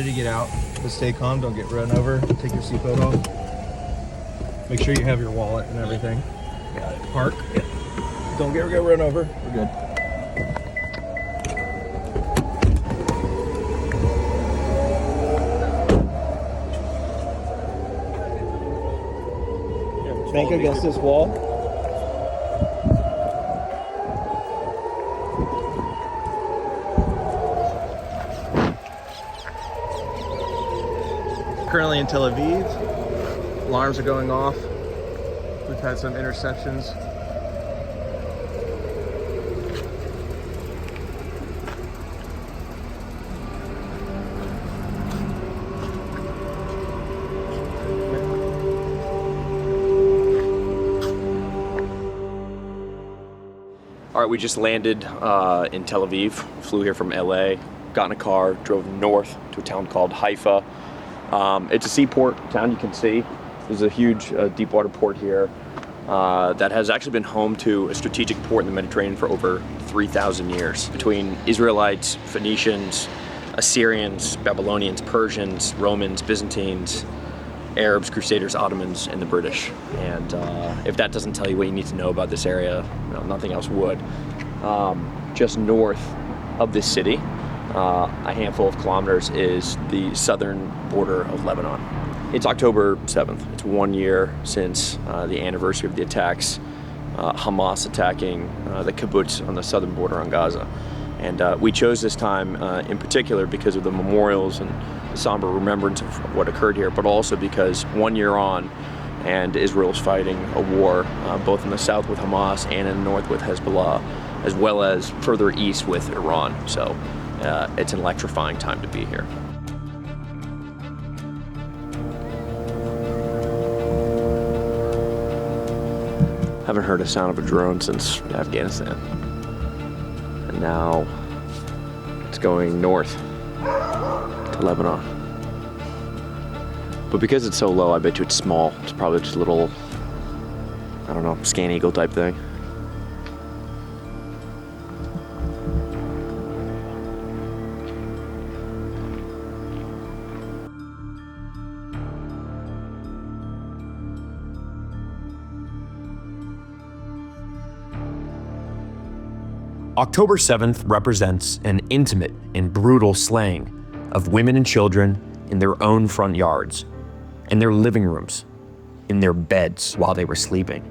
ready to get out, but stay calm, don't get run over. Take your seatbelt off. Make sure you have your wallet and everything. Got it. Park. Yeah. Don't get run over. We're good. Bank against this wall. Currently in Tel Aviv. Alarms are going off. We've had some interceptions. All right, we just landed in Tel Aviv, flew here from LA, got in a car, drove north to a town called Haifa. It's a seaport town, you can see. There's a huge deep water port here that has actually been home to a strategic port in the Mediterranean for over 3,000 years. Between Israelites, Phoenicians, Assyrians, Babylonians, Persians, Romans, Byzantines, Arabs, Crusaders, Ottomans, and the British. And if that doesn't tell you what you need to know about this area, nothing else would. Just north of this city, a handful of kilometers, is the southern border of Lebanon. It's October 7th. It's 1 year since the anniversary of the attacks, Hamas attacking the kibbutz on the southern border on Gaza. And we chose this time in particular because of the memorials and the somber remembrance of what occurred here, but also because 1 year on, and Israel's fighting a war both in the south with Hamas and in the north with Hezbollah, as well as further east with Iran. So it's an electrifying time to be here. Haven't heard a sound of a drone since Afghanistan. And now it's going north to Lebanon. But because it's so low, I bet you it's small. It's probably just a little, I don't know, scan eagle type thing. October 7th represents an intimate and brutal slaying of women and children in their own front yards, in their living rooms, in their beds while they were sleeping.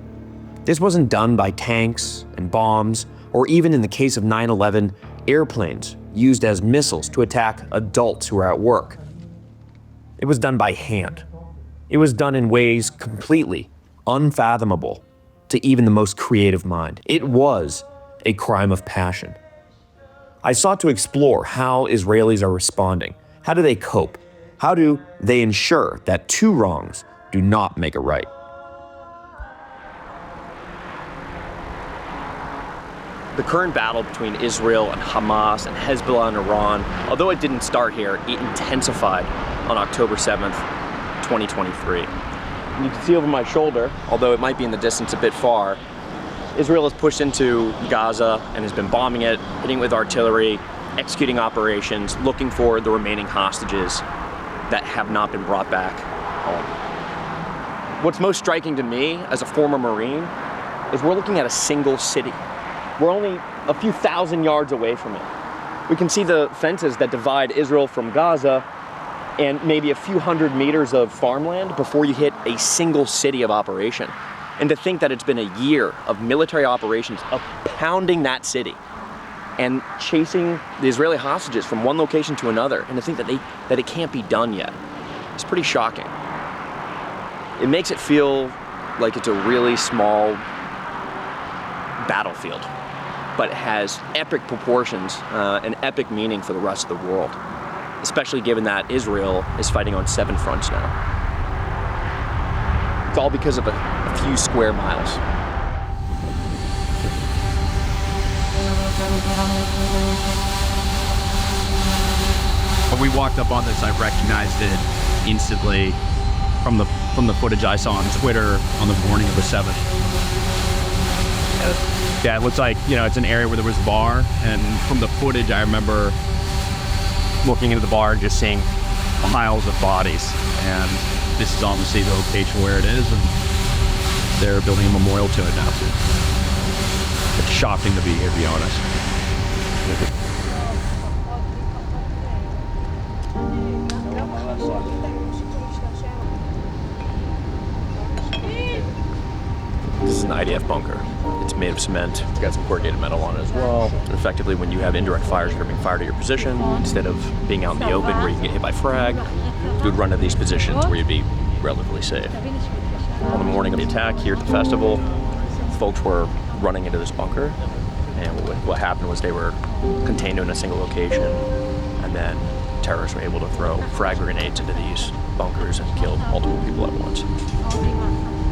This wasn't done by tanks and bombs, or even in the case of 9/11, airplanes used as missiles to attack adults who were at work. It was done by hand. It was done in ways completely unfathomable to even the most creative mind. It was a crime of passion. I sought to explore how Israelis are responding. How do they cope? How do they ensure that two wrongs do not make a right? The current battle between Israel and Hamas and Hezbollah and Iran, although it didn't start here, it intensified on October 7th, 2023. And you can see over my shoulder, although it might be in the distance a bit far, Israel has pushed into Gaza and has been bombing it, hitting it with artillery, executing operations, looking for the remaining hostages that have not been brought back home. What's most striking to me as a former Marine is we're looking at a single city. We're only a few thousand yards away from it. We can see the fences that divide Israel from Gaza and maybe a few hundred meters of farmland before you hit a single city of operation. And to think that it's been a year of military operations of pounding that city and chasing the Israeli hostages from one location to another, and to think that it can't be done yet, it's pretty shocking. It makes it feel like it's a really small battlefield, but it has epic proportions and epic meaning for the rest of the world, especially given that Israel is fighting on 7 fronts now. It's all because of a few square miles. When we walked up on this, I recognized it instantly from the footage I saw on Twitter on the morning of the 7th. Yeah, it looks like, it's an area where there was a bar, and from the footage I remember looking into the bar and just seeing piles of bodies. And this is obviously the location where it is, and they're building a memorial to it now. It's shocking to be here, to be honest. This is an IDF bunker. It's made of cement. It's got some corrugated metal on it as well. And effectively, when you have indirect fires that are being fired at your position, instead of being out in the open where you can get hit by frag, you would run to these positions where you'd be relatively safe. On the morning of the attack here at the festival, folks were running into this bunker, and what happened was they were contained in a single location, and then terrorists were able to throw frag grenades into these bunkers and kill multiple people at once.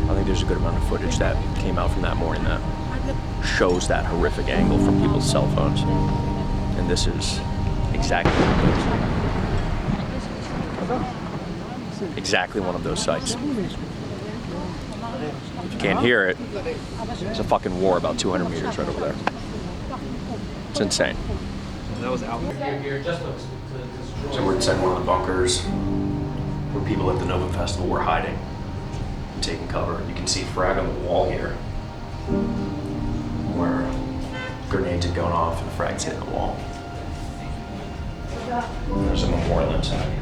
I think there's a good amount of footage that came out from that morning that shows that horrific angle from people's cell phones. And this is exactly one of those sites. If you can't hear it, there's a fucking war about 200 meters right over there. It's insane. That was out. So we're inside one of the bunkers where people at the Nova Festival were hiding and taking cover. You can see frag on the wall here where grenades had gone off and frags hit the wall. There's a memorial inside.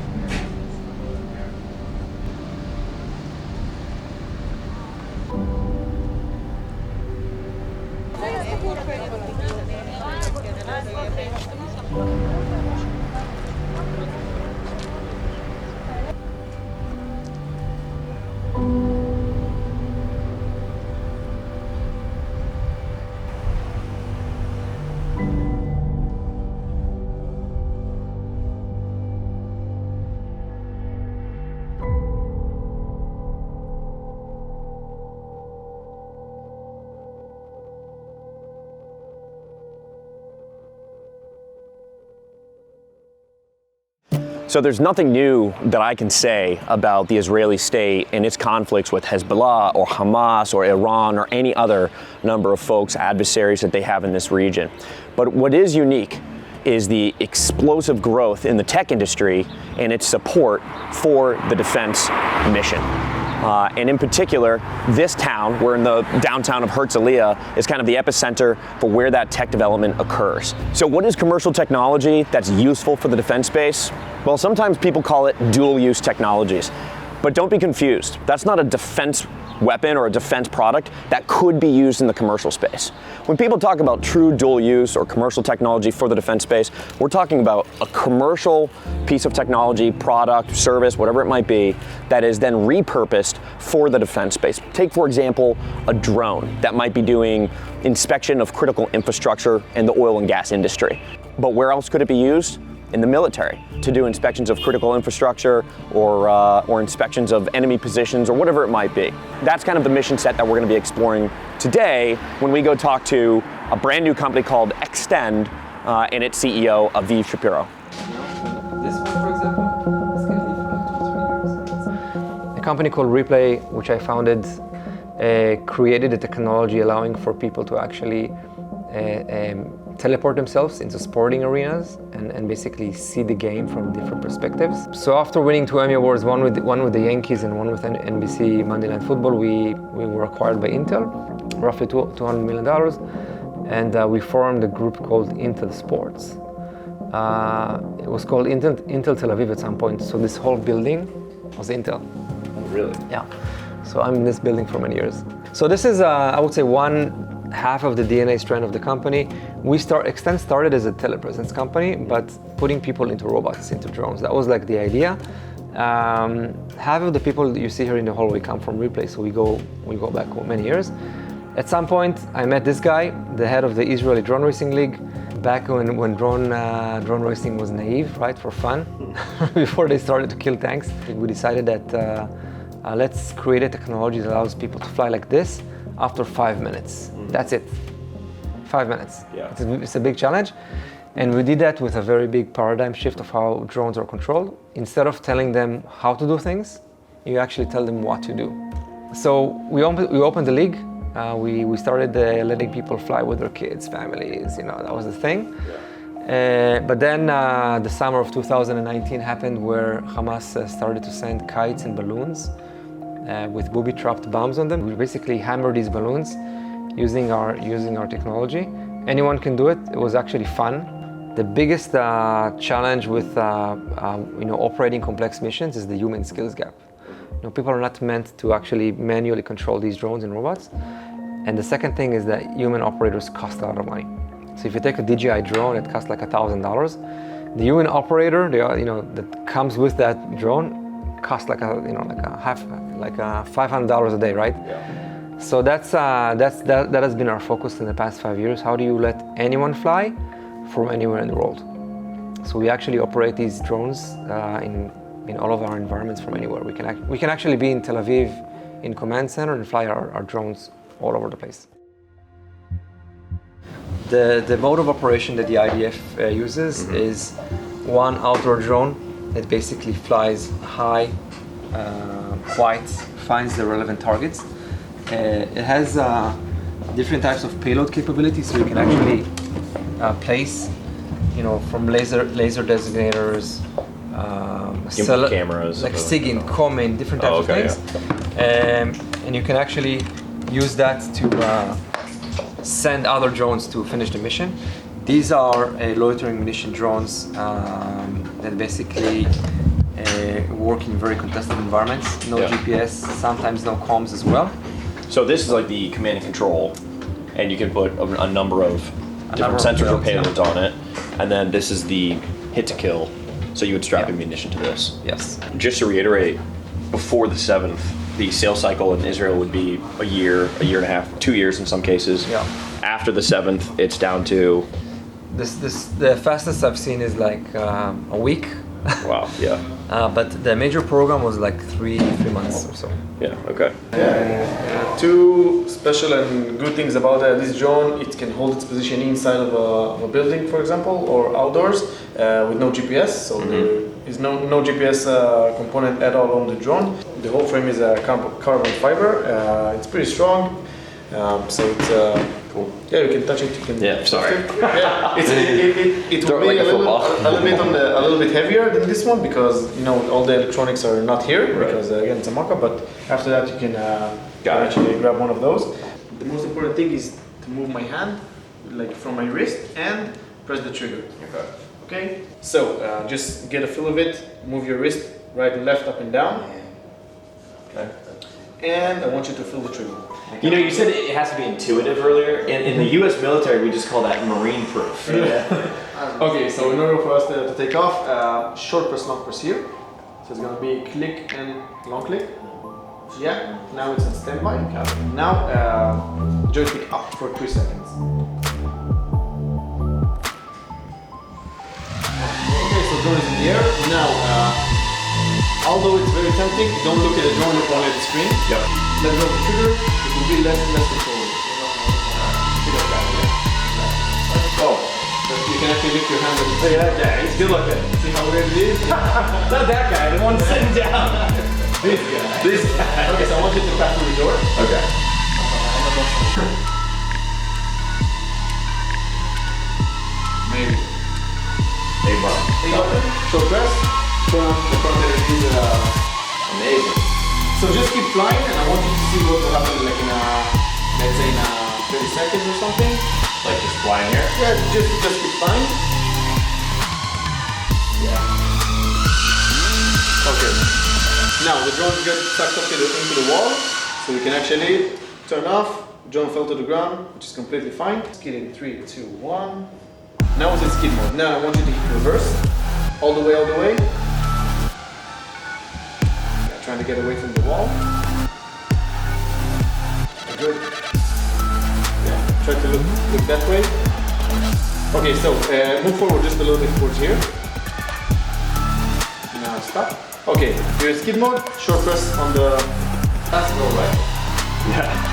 So there's nothing new that I can say about the Israeli state and its conflicts with Hezbollah or Hamas or Iran or any other number of folks, adversaries that they have in this region. But what is unique is the explosive growth in the tech industry and its support for the defense mission. And in particular, this town, we're in the downtown of Herzliya, is kind of the epicenter for where that tech development occurs. So what is commercial technology that's useful for the defense space? Well, sometimes people call it dual-use technologies. But don't be confused. That's not a defense weapon or a defense product that could be used in the commercial space. When people talk about true dual use or commercial technology for the defense space, we're talking about a commercial piece of technology, product, service, whatever it might be, that is then repurposed for the defense space. Take, for example, a drone that might be doing inspection of critical infrastructure in the oil and gas industry. But where else could it be used? In the military, to do inspections of critical infrastructure or inspections of enemy positions or whatever it might be. That's kind of the mission set that we're going to be exploring today when we go talk to a brand new company called Extend and its CEO, Aviv Shapiro. This one, for example, this can live for like 2 to 3 years. A company called Replay, which I founded, created a technology allowing for people to actually teleport themselves into sporting arenas and basically see the game from different perspectives. So after winning 2 Emmy Awards, one with the Yankees and one with NBC Monday Night Football, we were acquired by Intel, roughly $200 million, and we formed a group called Intel Sports. It was called Intel Tel Aviv at some point, so this whole building was Intel. Really? Yeah. So I'm in this building for many years. So this is, I would say, one half of the DNA strand of the company. Extend started as a telepresence company, but putting people into robots, into drones. That was like the idea. Half of the people that you see here in the hallway come from Replay, so we go back many years. At some point, I met this guy, the head of the Israeli Drone Racing League, back when drone racing was naive, right, for fun, before they started to kill tanks. We decided that let's create a technology that allows people to fly like this after 5 minutes. That's it. 5 minutes. Yeah. It's a big challenge. And we did that with a very big paradigm shift of how drones are controlled. Instead of telling them how to do things, you actually tell them what to do. So we opened the league. We started letting people fly with their kids, families, that was the thing. Yeah. But then the summer of 2019 happened where Hamas started to send kites and balloons with booby-trapped bombs on them. We basically hammered these balloons using our technology. Anyone can do it. It was actually fun. The biggest challenge with operating complex missions is the human skills gap. People are not meant to actually manually control these drones and robots. And the second thing is that human operators cost a lot of money. So if you take a DJI drone, it costs like $1,000. The human operator, that comes with that drone, costs like $500 a day, right? Yeah. So that has been our focus in the past 5 years. How do you let anyone fly from anywhere in the world? So we actually operate these drones in all of our environments from anywhere. We can actually be in Tel Aviv in command center and fly our drones all over the place. The mode of operation that the IDF uses is one outdoor drone that basically flies high, quiet, finds the relevant targets. It has different types of payload capabilities, so you can actually place, from laser designators, cameras, like SIGINT, COMINT, different types of things, and you can actually use that to send other drones to finish the mission. These are loitering munition drones that basically work in very contested environments. No GPS, sometimes no comms as well. So this is like the command and control, and you can put a number of different sensors or payloads on it, and then this is the hit to kill. So you would strap ammunition to this. Yes. Just to reiterate, before the 7th, the sales cycle in Israel would be a year and a half, 2 years in some cases. Yeah. After the 7th, it's down to the fastest I've seen is like a week. wow, yeah. But the major program was like three months or so. Yeah, okay. Two special and good things about this drone: it can hold its position inside of a building, for example, or outdoors with no GPS. So there is no GPS component at all on the drone. The whole frame is carbon fiber. It's pretty strong. So it's cool. Yeah, you can touch it. You can. Yeah, sorry. Yeah, it will be like a little bit heavier than this one because all the electronics are not here because again it's a mock-up. But after that you can actually grab one of those. The most important thing is to move my hand, like from my wrist, and press the trigger. Okay. So just get a feel of it. Move your wrist right and left, up and down. Okay. And I want you to feel the trigger. You said it has to be intuitive earlier. In the U.S. military, we just call that marine proof. Okay, so in order for us to take off, short press, long press here. So it's going to be click and long click. Yeah, now it's on standby. Now joystick up for 3 seconds. Okay, so drone is in the air. Now, although it's very tempting, don't look at the drone, look only at the screen. Yep. Let go of the trigger, it will be less and less control. Oh, but you can actually lift your hand and Look at that guy, he's good looking. see how weird it is. Not that guy, the one sitting down. This guy. This guy. Okay, so I want you to pass through the door. Okay. Maybe. Hey, Bob. Short press. Turn on the front LED. Amazing. So just keep flying, and I want you to see what will happen, like in let's say in 30 seconds or something. Like just flying here? Yeah, just keep flying. Yeah. Okay. Now the drone gets sucked up into the wall, so we can actually turn off. Drone fell to the ground, which is completely fine. Skid in 3, 2, 1. Now it's in skid mode. Now I want you to hit reverse, all the way. Yeah, trying to get away from the wall. Good. Yeah, try to look that way. Okay, so move forward just a little bit towards here. Now stop. Okay, you're in skid mode. Short press on the. That's go right. Yeah.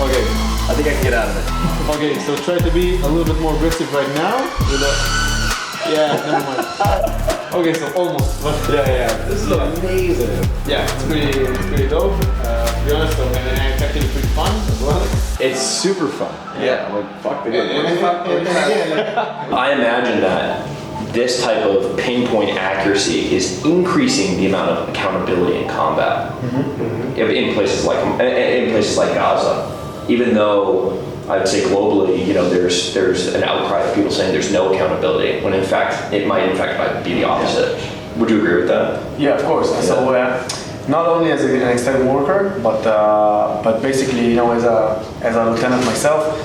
Okay. I think I can get out of it. Okay, so try to be a little bit more aggressive right now. Yeah, never mind. Okay, so almost. Yeah. This is amazing. Yeah, it's pretty dope. to be honest, and it's actually pretty fun as well. It's super fun. Yeah, like fuck the game. I I imagine that this type of pinpoint accuracy is increasing the amount of accountability in combat in places like Gaza. Even though I'd say globally, you know, there's an outcry of people saying there's no accountability, when in fact it might be the opposite. Would you agree with that? Yeah, of course. Yeah. So not only as an external worker, but basically, you know, as a lieutenant myself,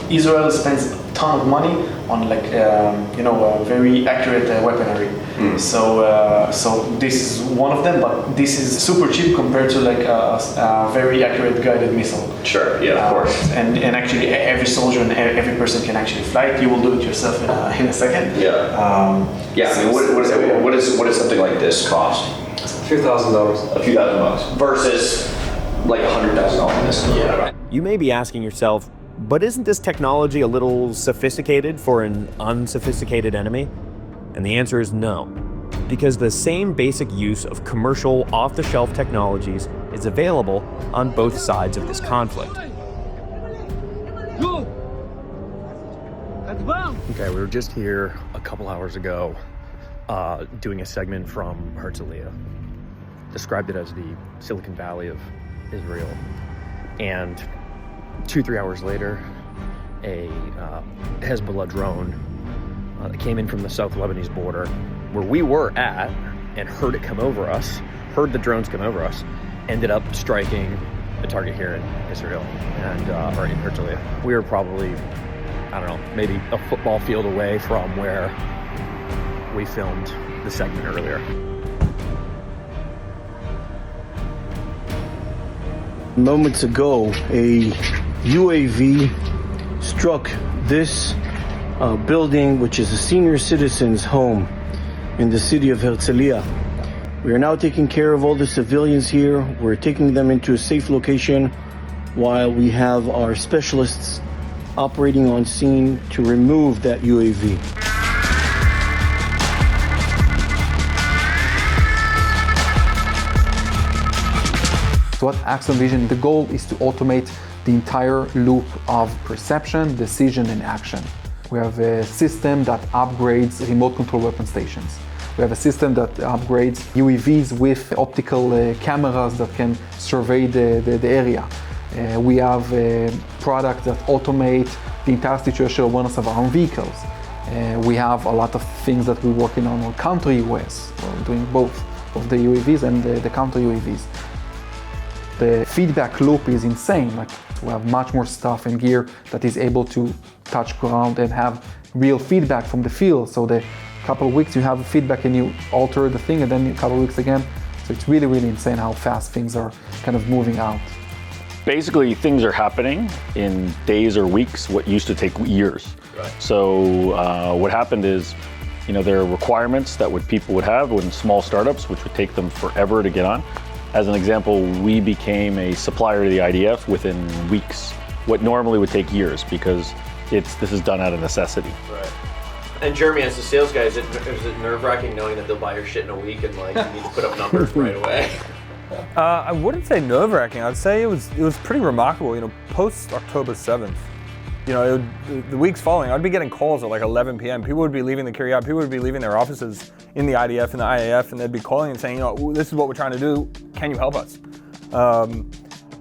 Israel spends a ton of money on very accurate weaponry. So this is one of them, but this is super cheap compared to like a very accurate guided missile. Sure. Yeah, of course. And actually, every soldier and every person can actually fly it. You will do it yourself in a second. Yeah. I mean, what does something like this cost? A few $1,000s. A few $1,000 versus like $100,000 missile. Yeah. You may be asking yourself, but isn't this technology a little sophisticated for an unsophisticated enemy? And the answer is no, because the same basic use of commercial off-the-shelf technologies is available on both sides of this conflict. Okay, we were just here a couple hours ago doing a segment from Herzliya. Described it as the Silicon Valley of Israel. And 2-3 hours later, a Hezbollah drone that came in from the South Lebanese border, where we were at, and heard the drones come over us, ended up striking a target here in Israel, or in Herzliya. We were probably, I don't know, maybe a football field away from where we filmed the segment earlier. Moments ago, a UAV struck this building, which is a senior citizen's home in the city of Herzliya. We are now taking care of all the civilians here. We're taking them into a safe location while we have our specialists operating on scene to remove that UAV. So at Axon Vision, the goal is to automate the entire loop of perception, decision, and action. We have a system that upgrades remote control weapon stations. We have a system that upgrades UAVs with optical cameras that can survey the area. We have a product that automate the entire situational awareness of our own vehicles. We have a lot of things that we're working on counter UAS. We're doing both of the UAVs and the counter UAVs. The feedback loop is insane. Like, we have much more stuff and gear that is able to touch ground and have real feedback from the field. So the couple of weeks you have feedback and you alter the thing, and then a couple of weeks again. So it's really, really insane how fast things are kind of moving out. Basically, things are happening in days or weeks, what used to take years. Right. So what happened is, you know, there are requirements that people would have when small startups, which would take them forever to get on. As an example, we became a supplier to the IDF within weeks, what normally would take years, because this is done out of necessity. Right. And Jeremy, as the sales guy, is it nerve-wracking knowing that they'll buy your shit in a week and like you need to put up numbers right away? I wouldn't say nerve-wracking. I'd say it was pretty remarkable. You know, post October 7th, you know, the weeks following, I'd be getting calls at like 11 p.m. People would be leaving the Kiryat, people would be leaving their offices in the IDF and the IAF, and they'd be calling and saying, you know, this is what we're trying to do. Can you help us?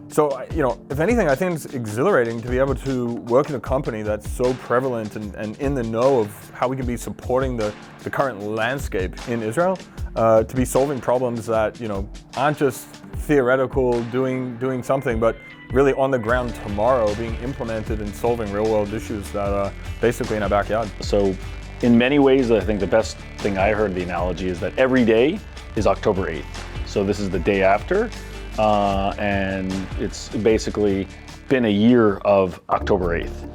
So, you know, if anything, I think it's exhilarating to be able to work in a company that's so prevalent and in the know of how we can be supporting the current landscape in Israel, to be solving problems that, you know, aren't just theoretical, doing something, but really on the ground tomorrow, being implemented and solving real world issues that are basically in our backyard. So in many ways, I think the best thing I heard the analogy is that every day is October 8th. So this is the day after, and it's basically been a year of October 8th.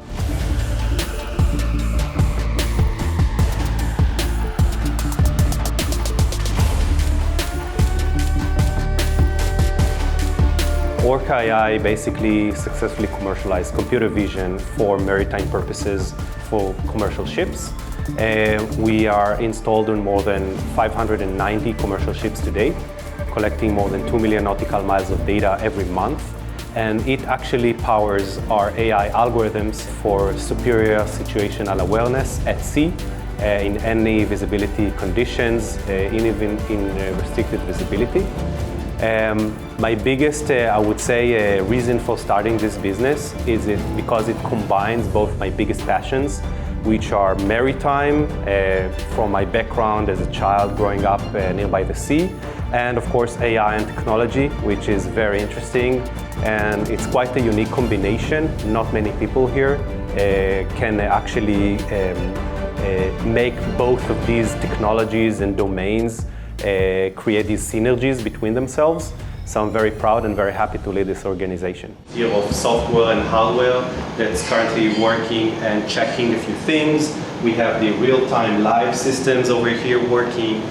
Orca AI basically successfully commercialized computer vision for maritime purposes for commercial ships. We are installed on more than 590 commercial ships to date. collecting more than 2 million nautical miles of data every month. And it actually powers our AI algorithms for superior situational awareness at sea in any visibility conditions, even in restricted visibility. My biggest, I would say, reason for starting this business is because it combines both my biggest passions, which are maritime, from my background as a child growing up nearby the sea, and of course AI and technology, which is very interesting, and it's quite a unique combination. Not many people here can actually make both of these technologies and domains create these synergies between themselves. So I'm very proud and very happy to lead this organization. Here of software and hardware that's currently working and checking a few things. We have the real-time live systems over here working.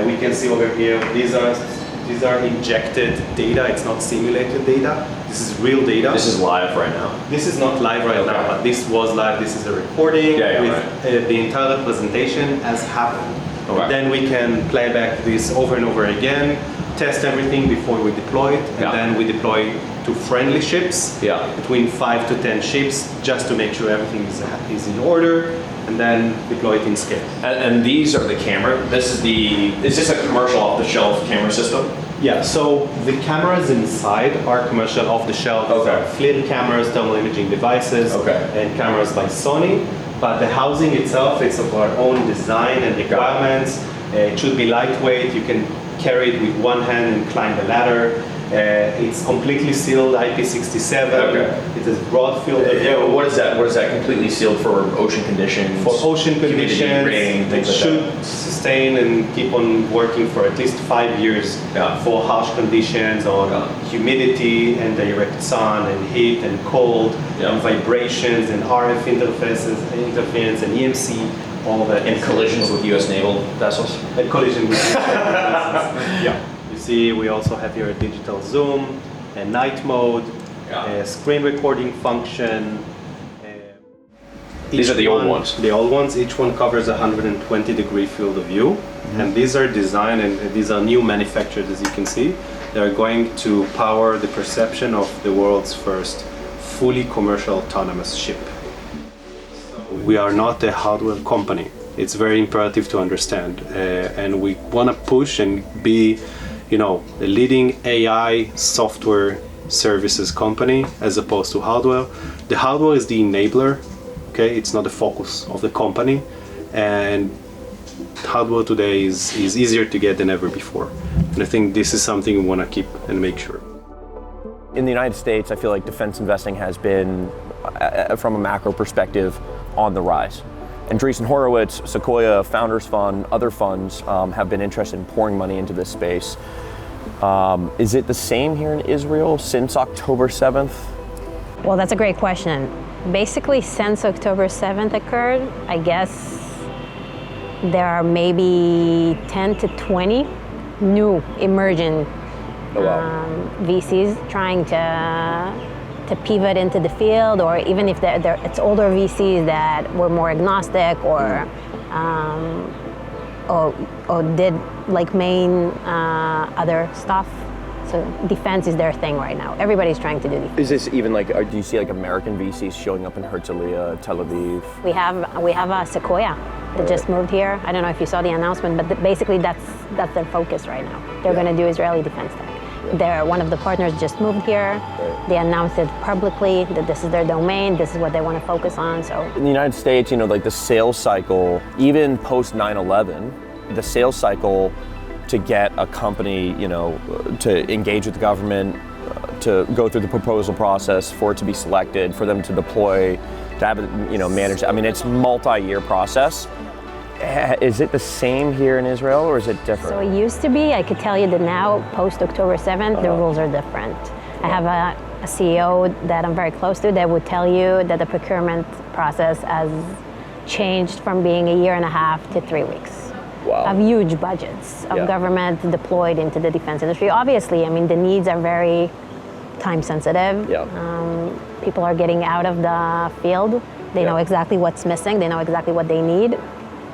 We can see over here, these are injected data. It's not simulated data. This is real data. This is live right now. This is not live right now, but this was live. This is a recording with the entire representation as happened. Okay. Then we can play back this over and over again, test everything before we deploy it, and then we deploy to friendly ships, between 5 to 10 ships, just to make sure everything is in order, and then deploy it in scale. And these are the camera. Is this a commercial off-the-shelf camera system? Yeah, so the cameras inside are commercial off-the-shelf. FLIR cameras, thermal imaging devices, and cameras by Sony. But the housing itself, it's of our own design and requirements. It should be lightweight. You can carry it with one hand and climb the ladder. It's completely sealed, IP67. It has broad field of view. What is that? What is that? Completely sealed for ocean conditions? For ocean conditions, rain, it should sustain and keep on working for at least 5 years for harsh conditions on humidity and direct sun and heat and cold and vibrations and RF interference and EMC. All that. And collisions with U.S. naval vessels? And collision with U.S. naval vessels. You see, we also have here a digital zoom, a night mode, a screen recording function. These are the old ones? The old ones. Each one covers 120-degree field of view. And these are designed, and these are new manufactured, as you can see. They're going to power the perception of the world's first fully commercial autonomous ship. We are not a hardware company. It's very imperative to understand, and we want to push and be, a leading AI software services company as opposed to hardware. The hardware is the enabler. Okay, it's not the focus of the company, and hardware today is easier to get than ever before. And I think this is something we want to keep and make sure. In the United States, I feel like defense investing has been, from a macro perspective, on the rise. Andreessen Horowitz, Sequoia, Founders Fund, other funds have been interested in pouring money into this space. Is it the same here in Israel since October 7th? Well, that's a great question. Basically, since October 7th occurred, I guess there are maybe 10 to 20 new emerging VCs trying to pivot into the field, or even if it's older VCs that were more agnostic or did like main other stuff. So defense is their thing right now. Everybody's trying to do defense. Is this even like, do you see like American VCs showing up in Herzliya, Tel Aviv? We have a Sequoia that just moved here. I don't know if you saw the announcement, but basically that's their focus right now. They're going to do Israeli defense tech. One of the partners just moved here. They announced it publicly that this is their domain, this is what they want to focus on. So in the United States, like the sales cycle, even post 9/11, the sales cycle to get a company, to engage with the government, to go through the proposal process, for it to be selected, for them to deploy, to have it, managed. I mean, it's multi-year process. Is it the same here in Israel, or is it different? So it used to be. I could tell you that now, post October 7th, the rules are different. I have a CEO that I'm very close to that would tell you that the procurement process has changed from being a year and a half to 3 weeks. Wow. Of huge budgets of government deployed into the defense industry. Obviously, I mean, the needs are very time sensitive. People are getting out of the field. They know exactly what's missing. They know exactly what they need.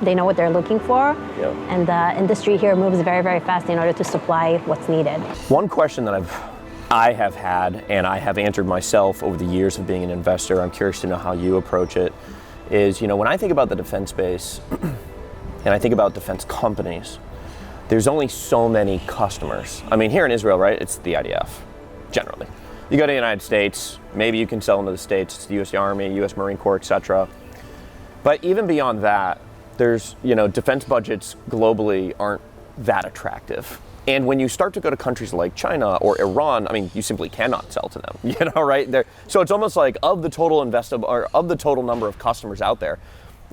They know what they're looking for. Yep. And the industry here moves very, very fast in order to supply what's needed. One question that I have had, and I have answered myself over the years of being an investor, I'm curious to know how you approach it, is, when I think about the defense space, and I think about defense companies, there's only so many customers. I mean, here in Israel, right, it's the IDF, generally. You go to the United States, maybe you can sell into the States, it's the US Army, US Marine Corps, etc. But even beyond that, there's, defense budgets globally aren't that attractive. And when you start to go to countries like China or Iran, I mean, you simply cannot sell to them, right? So it's almost like of the total of the total number of customers out there,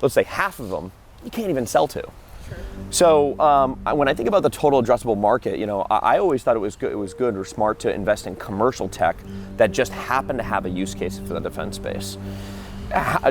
let's say half of them, you can't even sell to. So when I think about the total addressable market, I always thought it was good or smart to invest in commercial tech that just happened to have a use case for the defense space.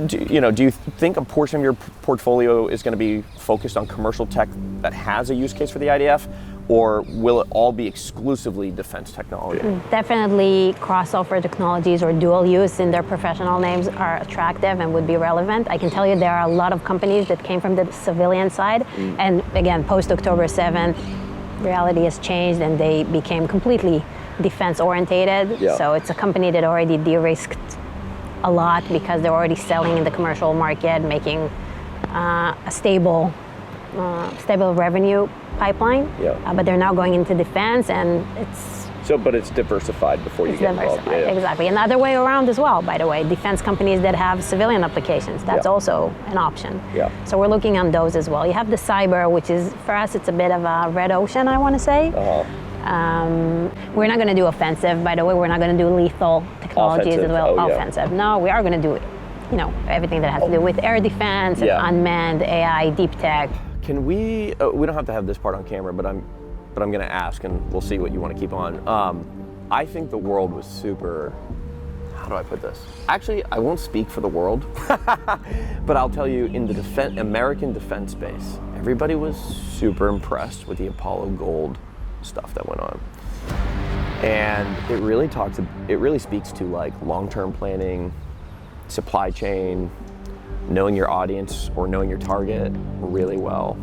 Do you think a portion of your portfolio is going to be focused on commercial tech that has a use case for the IDF, or will it all be exclusively defense technology? Definitely cross-offer technologies or dual use in their professional names are attractive and would be relevant. I can tell you there are a lot of companies that came from the civilian side, and again, post-October 7th, reality has changed and they became completely defense-orientated. Yeah. So it's a company that already de-risked a lot because they're already selling in the commercial market, making a stable revenue pipeline. Yeah. But they're now going into defense, and but it's diversified before you get involved. diversified. Yeah. Exactly. And the other way around as well, by the way, defense companies that have civilian applications, that's also an option. Yeah. So we're looking on those as well. You have the cyber, which is, for us, it's a bit of a red ocean, I want to say. We're not going to do offensive, by the way. We're not going to do lethal technologies Offensive. as well. Oh, yeah. Offensive. No, we are going to do, everything that has to do with air defense and unmanned AI, deep tech. Can we don't have to have this part on camera, but I'm going to ask, and we'll see what you want to keep on. I think the world was super, how do I put this? Actually, I won't speak for the world, but I'll tell you, in the American defense space, everybody was super impressed with the Apollo Gold stuff that went on. And it really speaks to like long-term planning, supply chain, knowing your audience or knowing your target really well.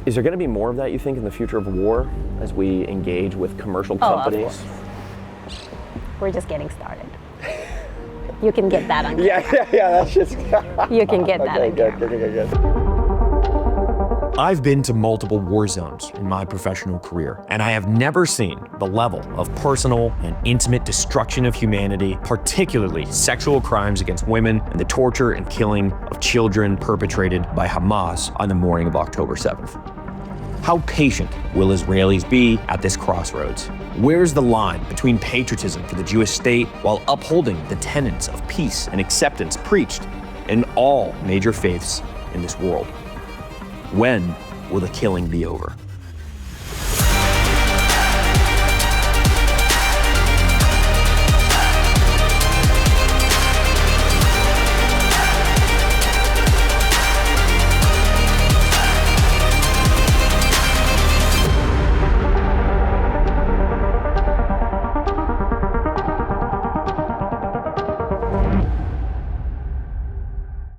Is there going to be more of that, you think, in the future of war as we engage with commercial companies? Of course. We're just getting started. You can get that on camera. Yeah, that's just... You can get that on camera. Good. I've been to multiple war zones in my professional career, and I have never seen the level of personal and intimate destruction of humanity, particularly sexual crimes against women and the torture and killing of children perpetrated by Hamas on the morning of October 7th. How patient will Israelis be at this crossroads? Where's the line between patriotism for the Jewish state while upholding the tenets of peace and acceptance preached in all major faiths in this world? When will the killing be over?